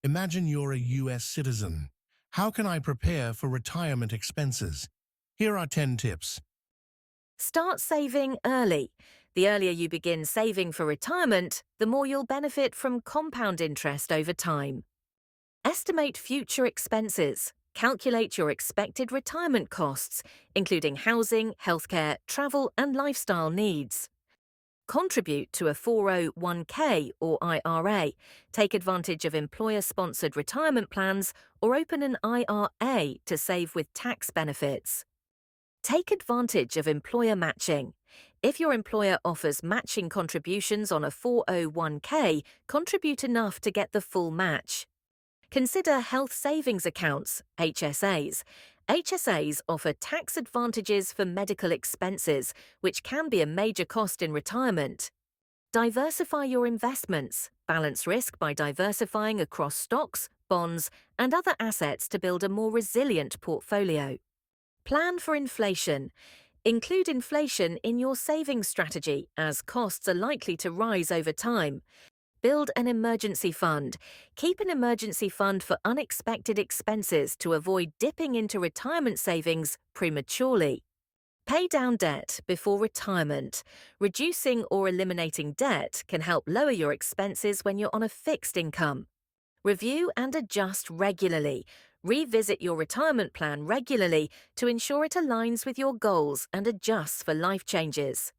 Imagine you're a US citizen. How can I prepare for retirement expenses? Here are 10 tips. Start saving early. The earlier you begin saving for retirement, the more you'll benefit from compound interest over time. Estimate future expenses. Calculate your expected retirement costs, including housing, healthcare, travel, and lifestyle needs. Contribute to a 401k or IRA. Take advantage of employer-sponsored retirement plans or open an IRA to save with tax benefits. Take advantage of employer matching. If your employer offers matching contributions on a 401k, contribute enough to get the full match. Consider health savings accounts, HSAs. HSAs offer tax advantages for medical expenses, which can be a major cost in retirement. Diversify your investments. Balance risk by diversifying across stocks, bonds, and other assets to build a more resilient portfolio. Plan for inflation. Include inflation in your savings strategy, as costs are likely to rise over time. Build an emergency fund. Keep an emergency fund for unexpected expenses to avoid dipping into retirement savings prematurely. Pay down debt before retirement. Reducing or eliminating debt can help lower your expenses when you're on a fixed income. Review and adjust regularly. Revisit your retirement plan regularly to ensure it aligns with your goals and adjusts for life changes.